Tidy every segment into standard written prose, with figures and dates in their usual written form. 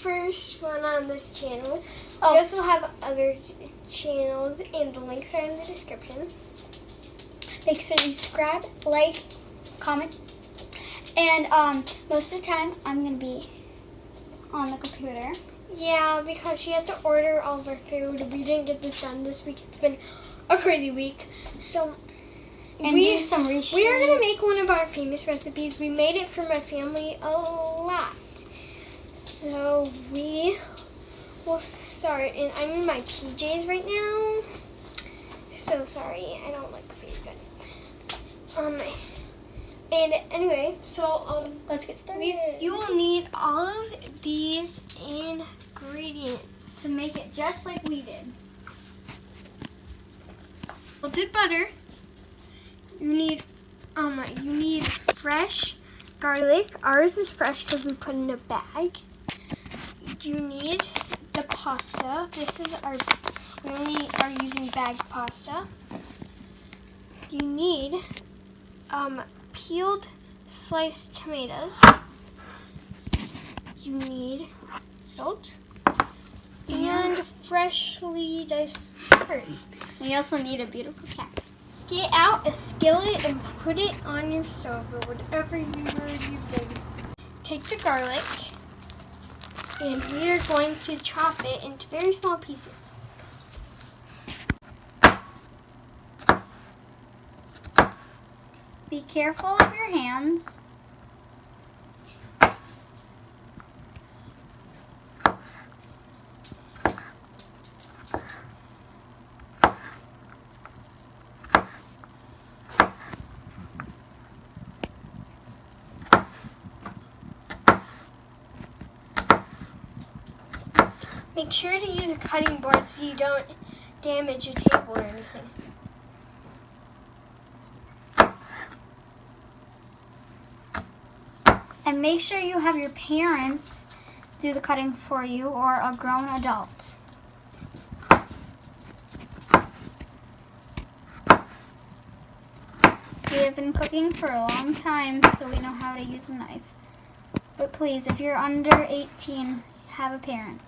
first one on this channel. Oh. We also have other channels, and the links are in the description. Make sure you subscribe, like, comment. And most of the time, I'm going to be on the computer. Yeah, because she has to order all of our food. We didn't get this done this week. It's been a crazy week. So And do some research. we are going to make one of our famous recipes. We made it for my family a lot. So we will start, and I'm in my PJs right now. So sorry, I don't look very good. And anyway, so Let's get started. you will need all of these ingredients. To make it just like we did. Melted butter. You need fresh garlic. Ours is fresh because we put in a bag. You need the pasta. We only are using bagged pasta. You need peeled sliced tomatoes. You need salt and freshly diced peppers. We also need a beautiful cat. Get out a skillet and put it on your stove or whatever you were using. Take the garlic, and we are going to chop it into very small pieces. Be careful of your hands. Make sure to use a cutting board so you don't damage a table or anything. And make sure you have your parents do the cutting for you or a grown adult. We have been cooking for a long time, so we know how to use a knife. But please, if you're under 18, have a parent.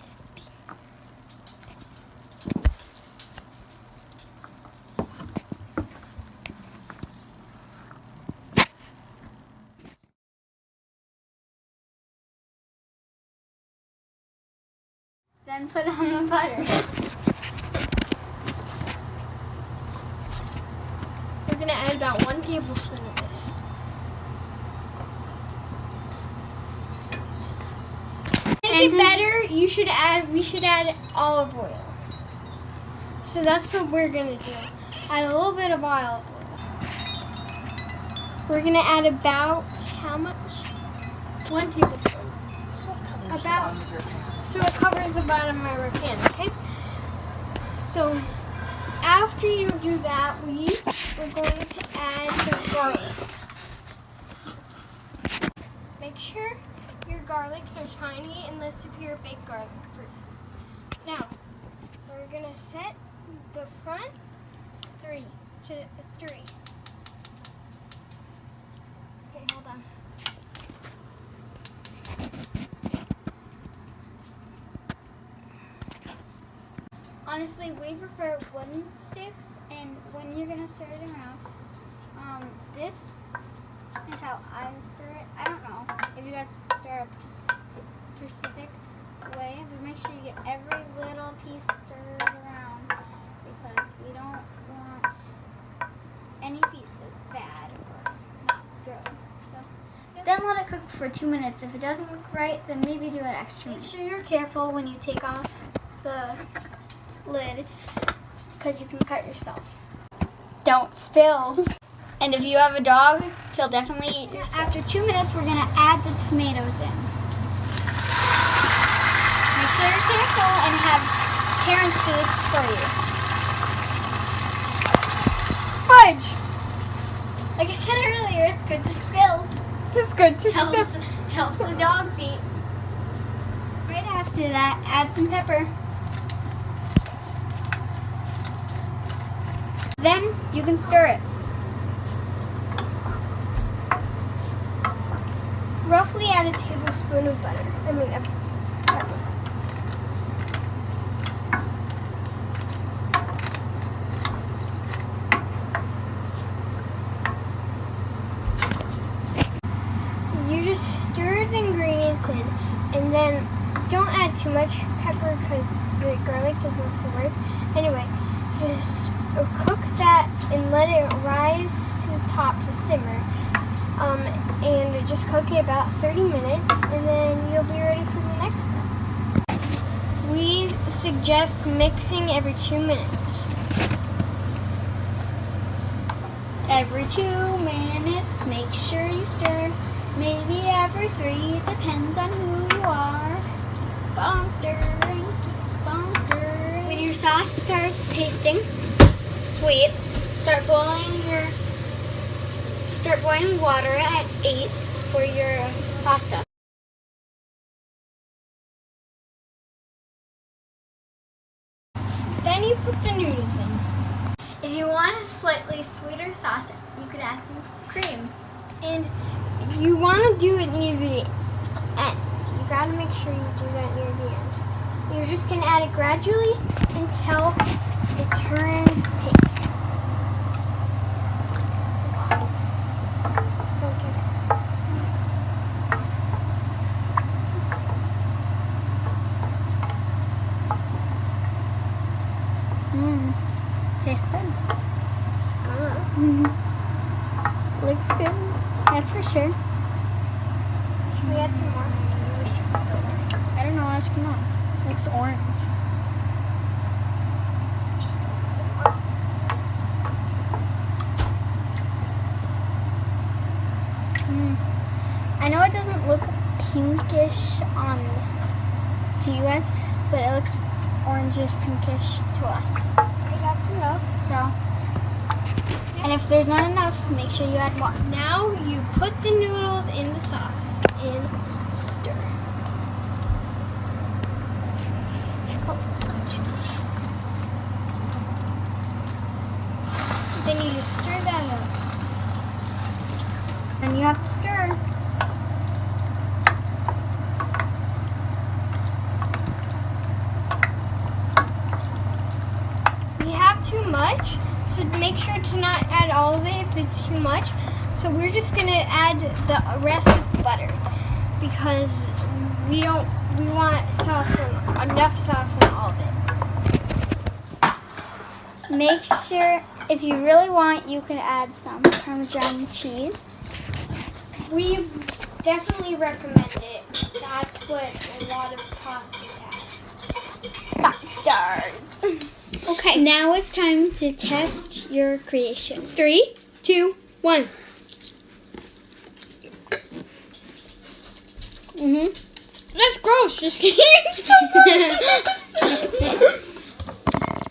Then put on the butter. We're going to add about 1 tablespoon of this. To make it better, we should add olive oil. So that's what we're going to do. Add a little bit of olive oil. We're going to add about, how much? 1 tablespoon. So it covers the bottom of our pan, okay? So after you do that, we're going to add the garlic. Make sure your garlics are tiny, unless if you're a big garlic person. Now, we're gonna set the front to 3. Okay, hold on. Honestly, we prefer wooden sticks, and when you're gonna stir it around, this is how I stir it. I don't know if you guys stir a specific way, but make sure you get every little piece stirred around because we don't want any pieces bad or not good. So then let it cook for 2 minutes. If it doesn't look right, then maybe do it extra. Make sure you're careful when you take off the lid because you can cut yourself. Don't spill. And if you have a dog, he'll definitely eat your spill. After 2 minutes, we're going to add the tomatoes in. Make sure you're careful and have parents do this for you. Fudge! Like I said earlier, it's good to spill. It's good to spill. Helps the dogs eat. Right after that, add some pepper. Then you can stir it. Roughly add a tablespoon of butter. Of pepper. just stir the ingredients in, and then don't add too much pepper because the garlic doesn't work. Anyway, just cook that and let it rise to the top to simmer. And just cook it about 30 minutes, and then you'll be ready for the next step. We suggest mixing every 2 minutes. Every 2 minutes, make sure you stir. Maybe every 3, depends on who you are. Keep on stirring, keep on stirring. When your sauce starts tasting sweet, start boiling water at 8 for your pasta. Then you put the noodles in. If you want a slightly sweeter sauce, you could add some cream. And you want to do it near the end. You got to make sure you do that near the end. You're just going to add it gradually until it turns pink. Don't do that. Tastes good. Mm-hmm. Looks good. That's for sure. Should we add some more? Maybe we should put the orange. I don't know what's going on. Looks orange. Just a little bit more. I know it doesn't look pinkish to you guys, but it looks orangish pinkish to us. Okay, that's enough. So, and if there's not enough, make sure you add more. Now you put the noodles in the sauce and stir. Then you just stir that up. Then you have to stir. We have too much, so make sure to not add all of it if it's too much. So we're just gonna add the rest with butter because we want sauce and enough sauce in all of it. Make sure, if you really want, you can add some Parmesan cheese. We definitely recommend it. That's what a lot of pastas have. 5 stars. Okay. Now it's time to test your creation. 3, 2, 1. That's gross. Just kidding.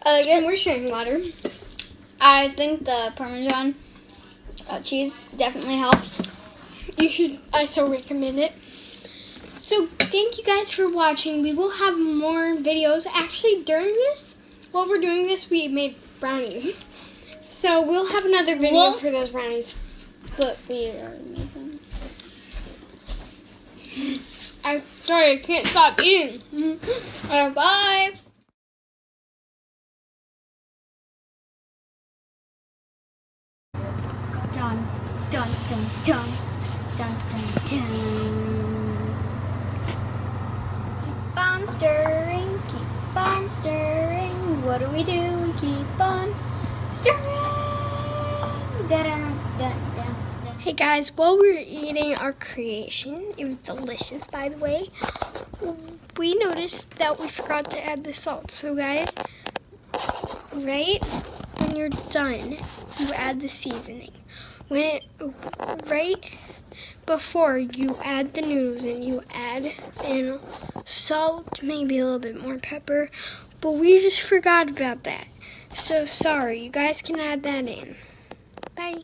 Again, we're sharing water. I think the Parmesan cheese definitely helps. I so recommend it. So thank you guys for watching. We will have more videos. Actually, while we're doing this, we made brownies. So we'll have another video for those brownies. But we are making. I'm sorry, I can't stop eating. Bye. Dun, dun, dun, dun. Dun, dun, dun. Keep on stirring, keep on stirring. What do? We keep on stirring. Dun, dun, dun, dun. Hey guys, while we were eating our creation, it was delicious by the way, we noticed that we forgot to add the salt. So guys, right when you're done, you add the seasoning. Right before you add the noodles in, you add in salt, maybe a little bit more pepper, but we just forgot about that. So sorry, you guys can add that in. Bye.